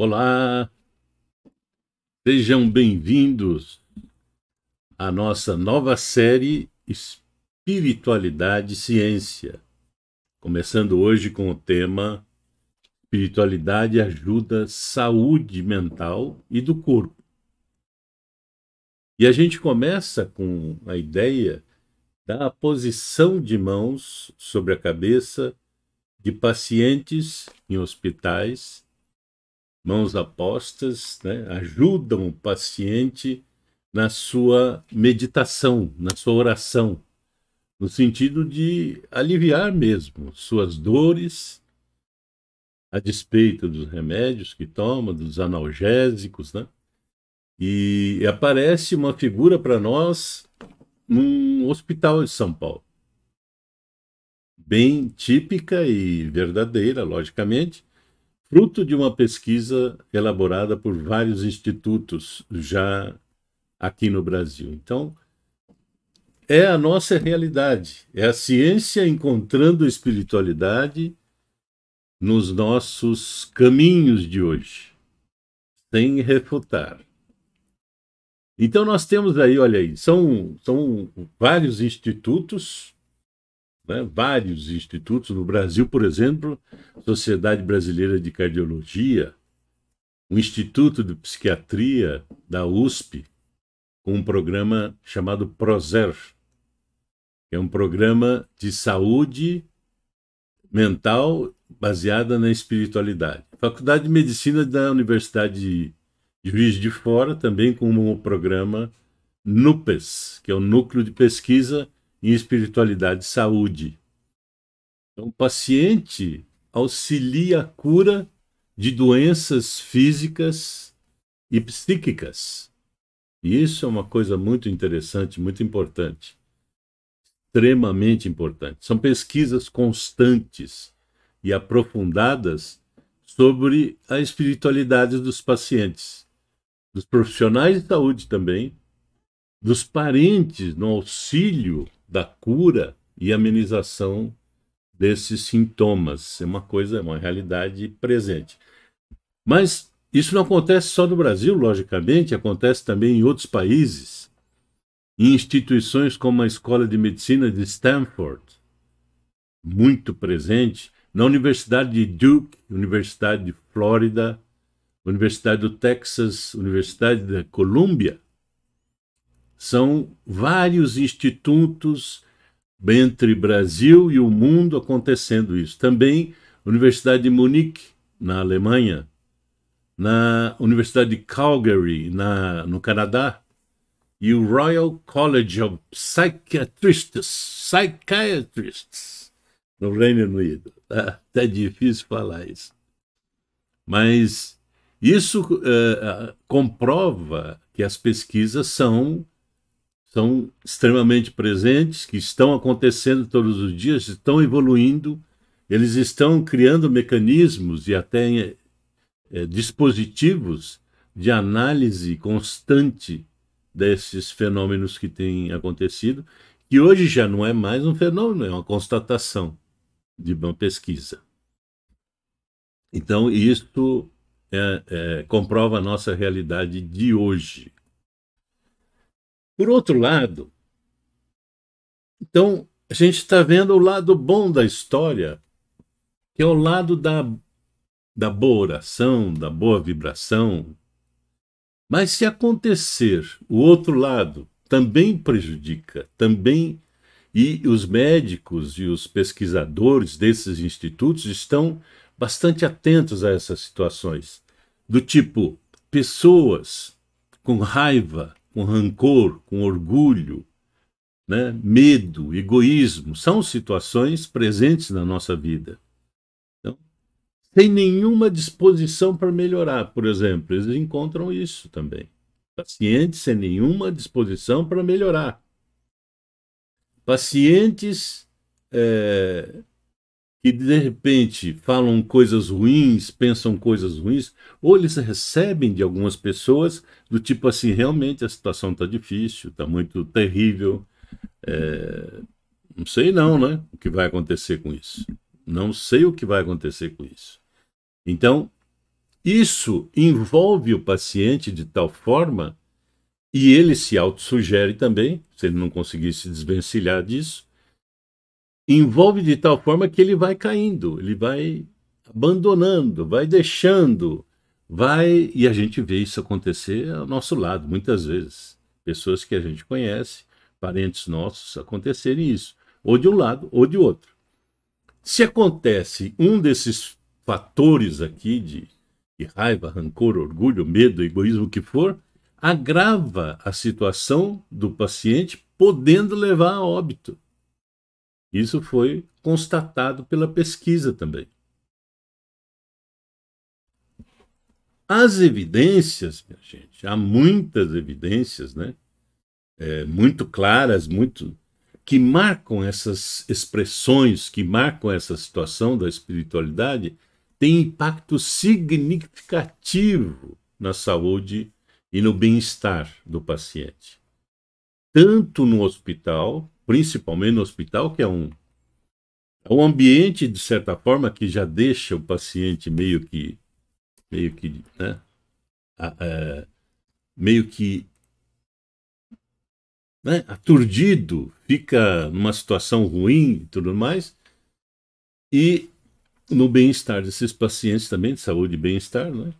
Olá, sejam bem-vindos à nossa nova série Espiritualidade e Ciência. Começando hoje com o tema Espiritualidade ajuda saúde mental e do corpo. E a gente começa com a ideia da posição de mãos sobre a cabeça de pacientes em hospitais. Mãos apostas, né, ajudam o paciente na sua meditação, na sua oração, no sentido de aliviar mesmo suas dores, a despeito dos remédios que toma, dos analgésicos, né? E aparece uma figura para nós num hospital de São Paulo, bem típica e verdadeira, logicamente, fruto de uma pesquisa elaborada por vários institutos já aqui no Brasil. Então, é a nossa realidade, é a ciência encontrando a espiritualidade nos nossos caminhos de hoje, sem refutar. Então, nós temos aí, olha aí, são vários institutos, né, vários institutos no Brasil, por exemplo, Sociedade Brasileira de Cardiologia, o Instituto de Psiquiatria da USP, com um programa chamado PROSER, que é um programa de saúde mental baseada na espiritualidade. Faculdade de Medicina da Universidade de Juiz de Fora, também com o programa NUPES, que é o Núcleo de Pesquisa em Espiritualidade e Saúde. Então, o paciente auxilia a cura de doenças físicas e psíquicas. E isso é uma coisa muito interessante, muito importante. Extremamente importante. São pesquisas constantes e aprofundadas sobre a espiritualidade dos pacientes, dos profissionais de saúde também, dos parentes no auxílio da cura e amenização desses sintomas. É uma coisa, é uma realidade presente. Mas isso não acontece só no Brasil, logicamente, acontece também em outros países, em instituições como a Escola de Medicina de Stanford, muito presente, na Universidade de Duke, Universidade de Flórida, Universidade do Texas, Universidade da Colômbia. São vários institutos entre Brasil e o mundo acontecendo isso. Também Universidade de Munique, na Alemanha, na Universidade de Calgary, no Canadá, e o Royal College of Psychiatrists, no Reino Unido. Até difícil falar isso. Mas isso comprova que as pesquisas são extremamente presentes, que estão acontecendo todos os dias, estão evoluindo, eles estão criando mecanismos e até dispositivos de análise constante desses fenômenos que têm acontecido, que hoje já não é mais um fenômeno, é uma constatação de uma pesquisa. Então, isso comprova a nossa realidade de hoje. Por outro lado, então, a gente está vendo o lado bom da história, que é o lado da boa oração, da boa vibração. Mas se acontecer o outro lado, também prejudica, também. E os médicos e os pesquisadores desses institutos estão bastante atentos a essas situações. Do tipo, pessoas com raiva, com rancor, com orgulho, né, medo, egoísmo, são situações presentes na nossa vida. Então, sem nenhuma disposição para melhorar, por exemplo, eles encontram isso também. Pacientes sem nenhuma disposição para melhorar. Pacientes que de repente falam coisas ruins, pensam coisas ruins, ou eles recebem de algumas pessoas do tipo assim, realmente a situação está difícil, está muito terrível, não sei não, né, o que vai acontecer com isso. Não sei o que vai acontecer com isso. Então, isso envolve o paciente de tal forma, e ele se autossugere também, se ele não conseguir se desvencilhar disso, envolve de tal forma que ele vai caindo, ele vai abandonando, vai deixando, vai. E a gente vê isso acontecer ao nosso lado, muitas vezes. Pessoas que a gente conhece, parentes nossos, acontecerem isso, ou de um lado ou de outro. Se acontece um desses fatores aqui de raiva, rancor, orgulho, medo, egoísmo, o que for, agrava a situação do paciente, podendo levar a óbito. Isso foi constatado pela pesquisa também. As evidências, minha gente, há muitas evidências, né? Muito claras, muito que marcam essas expressões, que marcam essa situação da espiritualidade, tem impacto significativo na saúde e no bem-estar do paciente. Tanto no hospital, principalmente no hospital, que é um ambiente, de certa forma, que já deixa o paciente meio que né, meio que né, aturdido, fica numa situação ruim e tudo mais, e no bem-estar desses pacientes também, de saúde e bem-estar, né?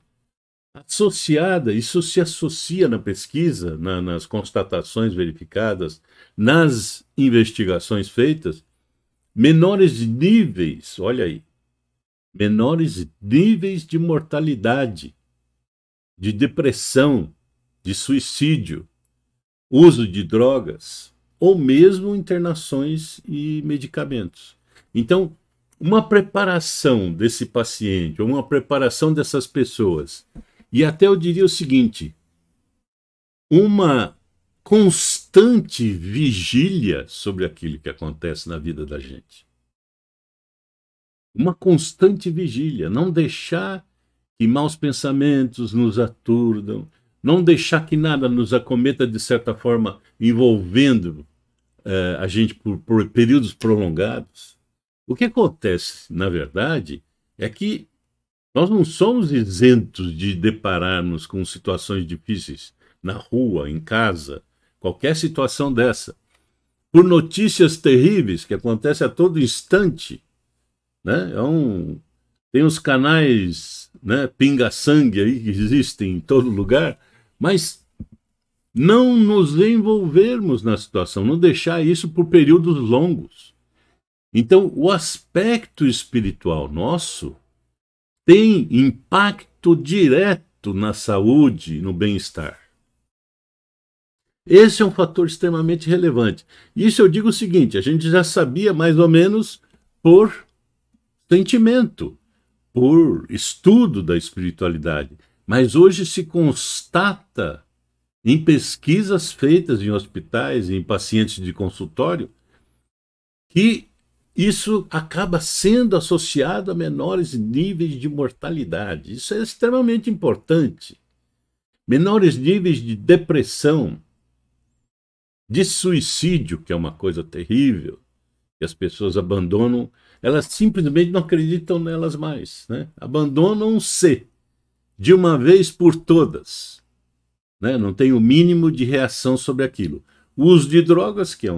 Associada, isso se associa na pesquisa, nas constatações verificadas, nas investigações feitas, menores níveis, olha aí, menores níveis de mortalidade, de depressão, de suicídio, uso de drogas, ou mesmo internações e medicamentos. Então, uma preparação desse paciente, ou uma preparação dessas pessoas, e até eu diria o seguinte, uma constante vigília sobre aquilo que acontece na vida da gente. Uma constante vigília, não deixar que maus pensamentos nos aturdam, não deixar que nada nos acometa de certa forma, envolvendo a gente por períodos prolongados. O que acontece, na verdade, é que nós não somos isentos de depararmos com situações difíceis na rua, em casa, qualquer situação dessa, por notícias terríveis que acontecem a todo instante, né? Tem uns canais, né, pinga-sangue aí que existem em todo lugar, mas não nos envolvermos na situação, não deixar isso por períodos longos. Então, o aspecto espiritual nosso tem impacto direto na saúde e no bem-estar. Esse é um fator extremamente relevante. Isso eu digo o seguinte, a gente já sabia mais ou menos por sentimento, por estudo da espiritualidade, mas hoje se constata em pesquisas feitas em hospitais, em pacientes de consultório, que isso acaba sendo associado a menores níveis de mortalidade. Isso é extremamente importante. Menores níveis de depressão, de suicídio, que é uma coisa terrível, que as pessoas abandonam, elas simplesmente não acreditam nelas mais, né? Abandonam-se de uma vez por todas, né? Não tem o mínimo de reação sobre aquilo. O uso de drogas, que é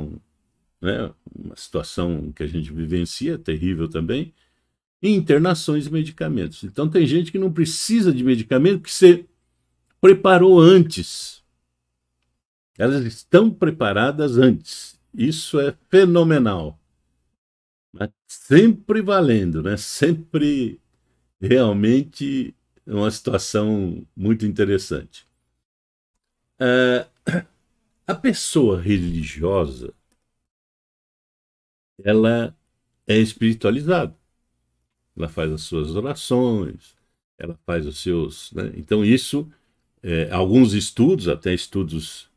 né, uma situação que a gente vivencia, terrível também, e internações e medicamentos. Então tem gente que não precisa de medicamento porque você preparou antes. Elas estão preparadas antes. Isso é fenomenal. Mas sempre valendo, né? Sempre realmente uma situação muito interessante. A pessoa religiosa, ela é espiritualizada. Ela faz as suas orações, ela faz os seus... Né? Então isso, alguns estudos, até estudos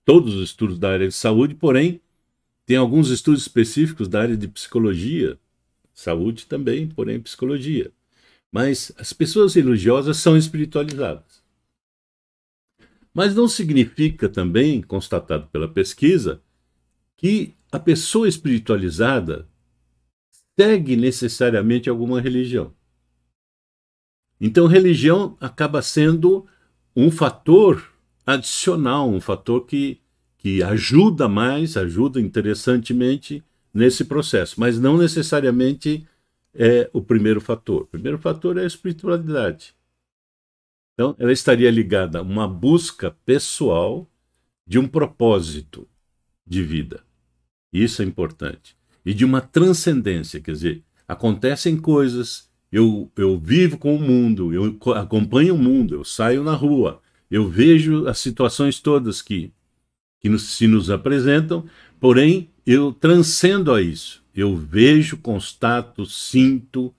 todos os estudos da área de saúde, porém, tem alguns estudos específicos da área de psicologia, saúde também, porém psicologia. Mas as pessoas religiosas são espiritualizadas. Mas não significa também, constatado pela pesquisa, que a pessoa espiritualizada segue necessariamente alguma religião. Então, religião acaba sendo um fator adicional, um fator que ajuda mais, ajuda interessantemente nesse processo, mas não necessariamente é o primeiro fator. O primeiro fator é a espiritualidade. Então, ela estaria ligada a uma busca pessoal de um propósito de vida. Isso é importante. E de uma transcendência, quer dizer, acontecem coisas, eu vivo com o mundo, eu acompanho o mundo, eu saio na rua, eu vejo as situações todas que se nos apresentam, porém, eu transcendo a isso. Eu vejo, constato, sinto,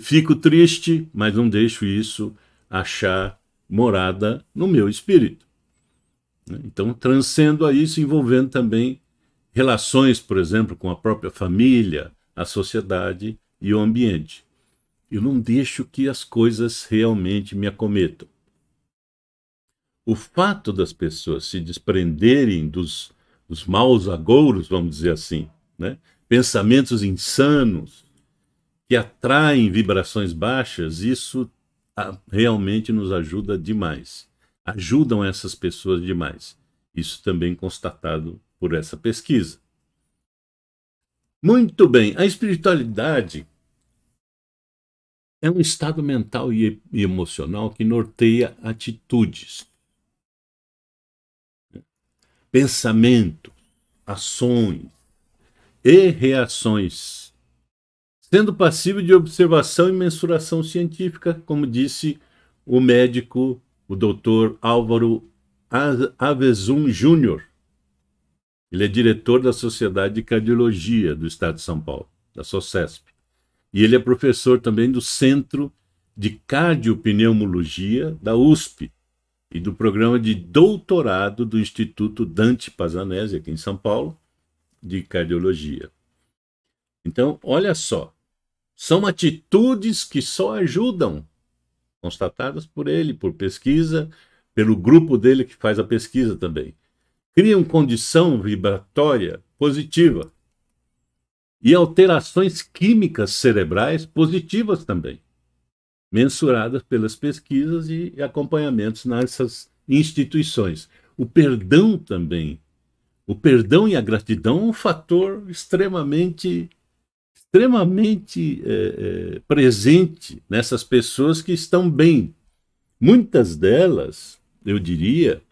fico triste, mas não deixo isso achar morada no meu espírito. Então, transcendo a isso, envolvendo também relações, por exemplo, com a própria família, a sociedade e o ambiente. Eu não deixo que as coisas realmente me acometam. O fato das pessoas se desprenderem dos maus agouros, vamos dizer assim, né? Pensamentos insanos, que atraem vibrações baixas, isso realmente nos ajuda demais. Ajudam essas pessoas demais. Isso também constatado por essa pesquisa. Muito bem, a espiritualidade é um estado mental e emocional que norteia atitudes, pensamento, ações e reações, sendo passível de observação e mensuração científica, como disse o médico, o Dr. Álvaro Avezum Júnior. Ele é diretor da Sociedade de Cardiologia do Estado de São Paulo, da SOCESP. E ele é professor também do Centro de Cardiopneumologia da USP e do programa de doutorado do Instituto Dante Pazzanese, aqui em São Paulo, de Cardiologia. Então, olha só, são atitudes que só ajudam, constatadas por ele, por pesquisa, pelo grupo dele que faz a pesquisa também. Criam condição vibratória positiva e alterações químicas cerebrais positivas também, mensuradas pelas pesquisas e acompanhamentos nessas instituições. O perdão também. O perdão e a gratidão é um fator extremamente presente nessas pessoas que estão bem. Muitas delas, eu diria,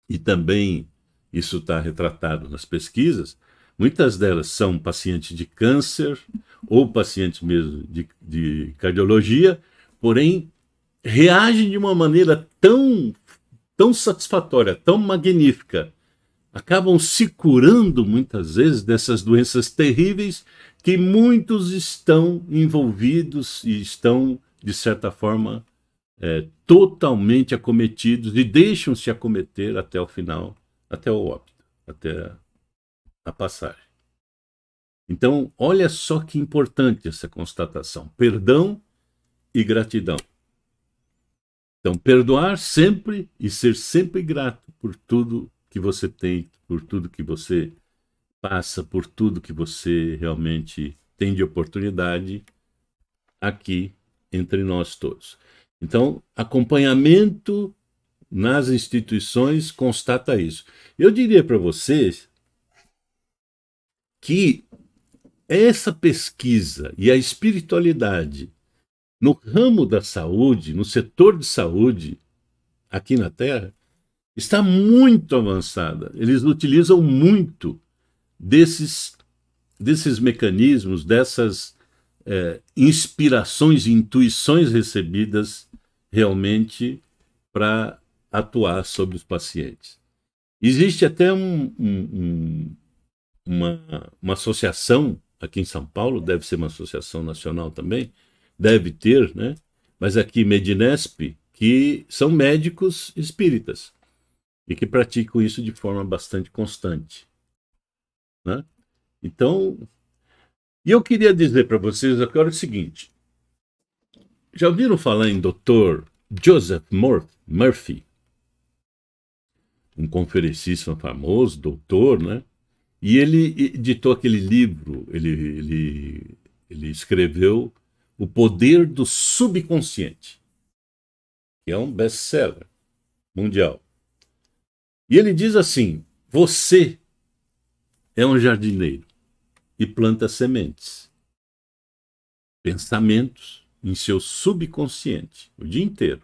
e também isso está retratado nas pesquisas, muitas delas são pacientes de câncer ou pacientes mesmo de cardiologia, porém reagem de uma maneira tão satisfatória, tão magnífica, acabam se curando muitas vezes dessas doenças terríveis que muitos estão envolvidos e estão, de certa forma, totalmente acometidos e deixam-se acometer até o final, até o óbito, até a passagem. Então, olha só que importante essa constatação: perdão e gratidão. Então, perdoar sempre e ser sempre grato por tudo que você tem, por tudo que você passa, por tudo que você realmente tem de oportunidade aqui entre nós todos. Então, acompanhamento nas instituições constata isso. Eu diria para vocês que essa pesquisa e a espiritualidade no ramo da saúde, no setor de saúde aqui na Terra, está muito avançada. Eles utilizam muito desses mecanismos, dessas inspirações e intuições recebidas realmente para atuar sobre os pacientes. Existe até uma associação aqui em São Paulo, deve ser uma associação nacional também, deve ter, né? Mas aqui Medinesp, que são médicos espíritas e que praticam isso de forma bastante constante, né? Então, e eu queria dizer para vocês agora o seguinte: já ouviram falar em Dr. Joseph Murphy, um conferencista famoso, doutor, né? E ele editou aquele livro, ele escreveu O Poder do Subconsciente, que é um best-seller mundial. E ele diz assim: você é um jardineiro e planta sementes, pensamentos em seu subconsciente o dia inteiro.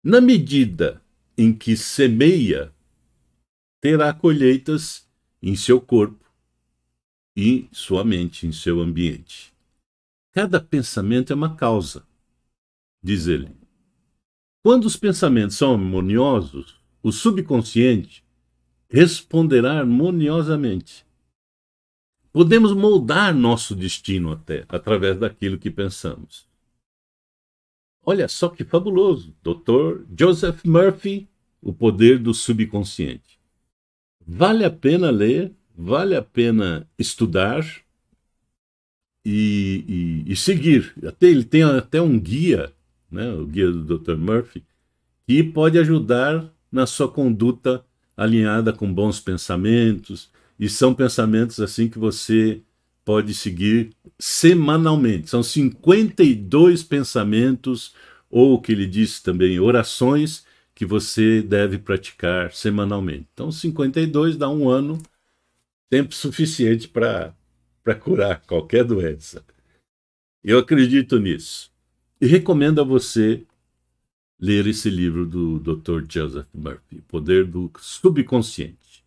Na medida em que semeia, terá colheitas em seu corpo e em sua mente, em seu ambiente. Cada pensamento é uma causa, diz ele. Quando os pensamentos são harmoniosos, o subconsciente responderá harmoniosamente. Podemos moldar nosso destino até através daquilo que pensamos. Olha só que fabuloso, Dr. Joseph Murphy, O Poder do Subconsciente. Vale a pena ler, vale a pena estudar e seguir. Ele tem até um guia, né, o guia do Dr. Murphy, que pode ajudar na sua conduta alinhada com bons pensamentos, e são pensamentos assim que você pode seguir semanalmente. São 52 pensamentos, ou o que ele disse também, orações, que você deve praticar semanalmente. Então, 52 dá um ano, tempo suficiente para curar qualquer doença. Eu acredito nisso. E recomendo a você ler esse livro do Dr. Joseph Murphy, Poder do Subconsciente.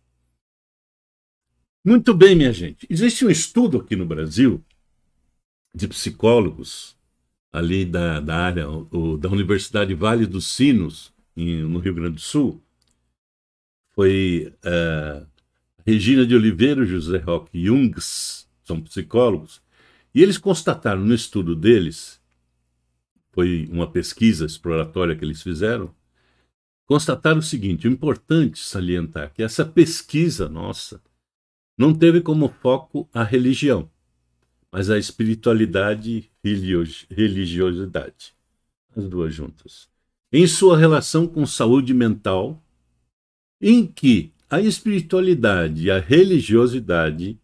Muito bem, minha gente. Existe um estudo aqui no Brasil de psicólogos ali da área da Universidade Vale dos Sinos, no Rio Grande do Sul. Foi Regina de Oliveira e José Roque Jungs, são psicólogos, e eles constataram no estudo deles, foi uma pesquisa exploratória que eles fizeram, constataram o seguinte: o importante salientar que essa pesquisa nossa não teve como foco a religião, mas a espiritualidade e religiosidade, as duas juntas, em sua relação com saúde mental, em que a espiritualidade e a religiosidade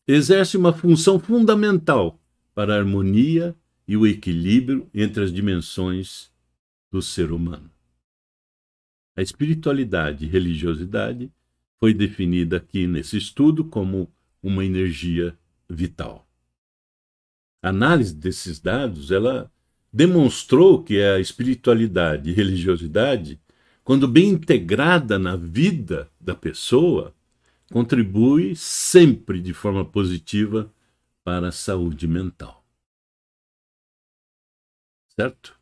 exercem uma função fundamental para a harmonia e o equilíbrio entre as dimensões do ser humano. A espiritualidade e religiosidade foi definida aqui nesse estudo como uma energia vital. A análise desses dados, ela demonstrou que a espiritualidade e religiosidade, quando bem integrada na vida da pessoa, contribui sempre de forma positiva para a saúde mental. Certo?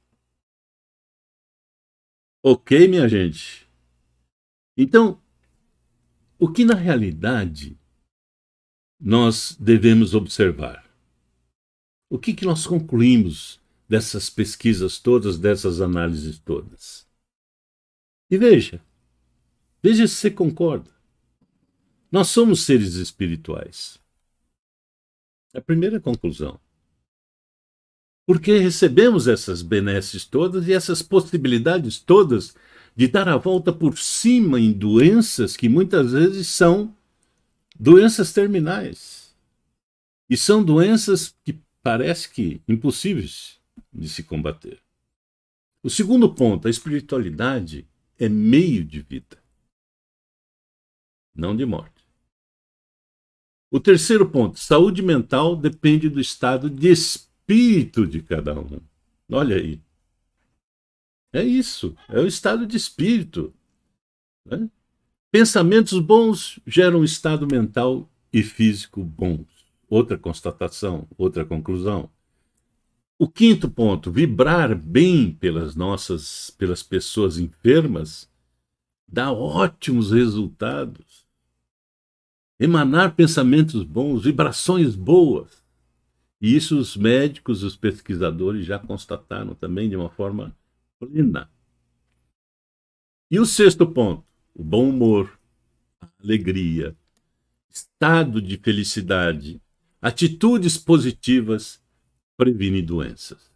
Ok, minha gente? Então, o que na realidade nós devemos observar? O que nós concluímos dessas pesquisas todas, dessas análises todas? E veja se você concorda. Nós somos seres espirituais. É a primeira conclusão. Porque recebemos essas benesses todas e essas possibilidades todas de dar a volta por cima em doenças que muitas vezes são doenças terminais. E são doenças que parece que impossíveis de se combater. O segundo ponto, a espiritualidade é meio de vida, não de morte. O terceiro ponto, saúde mental depende do estado de espírito de cada um. Olha aí. É isso, é o estado de espírito. Né? Pensamentos bons geram um estado mental e físico bons. Outra constatação, outra conclusão. O quinto ponto, vibrar bem pelas pessoas enfermas dá ótimos resultados. Emanar pensamentos bons, vibrações boas. E isso os médicos, os pesquisadores já constataram também de uma forma plena. E o sexto ponto, o bom humor, a alegria, estado de felicidade, atitudes positivas previnem doenças.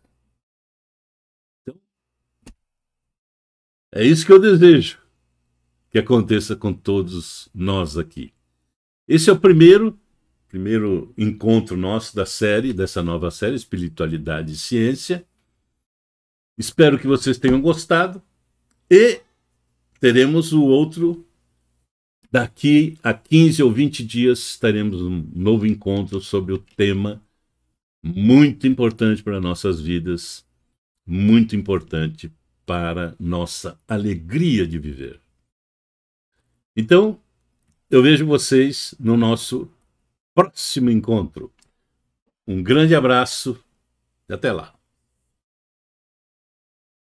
Então, é isso que eu desejo que aconteça com todos nós aqui. Esse é o primeiro primeiro encontro nosso da série, dessa nova série, Espiritualidade e Ciência. Espero que vocês tenham gostado e teremos o outro daqui a 15 ou 20 dias, teremos um novo encontro sobre o tema muito importante para nossas vidas, muito importante para nossa alegria de viver. Então, eu vejo vocês no nosso próximo encontro. Um grande abraço e até lá.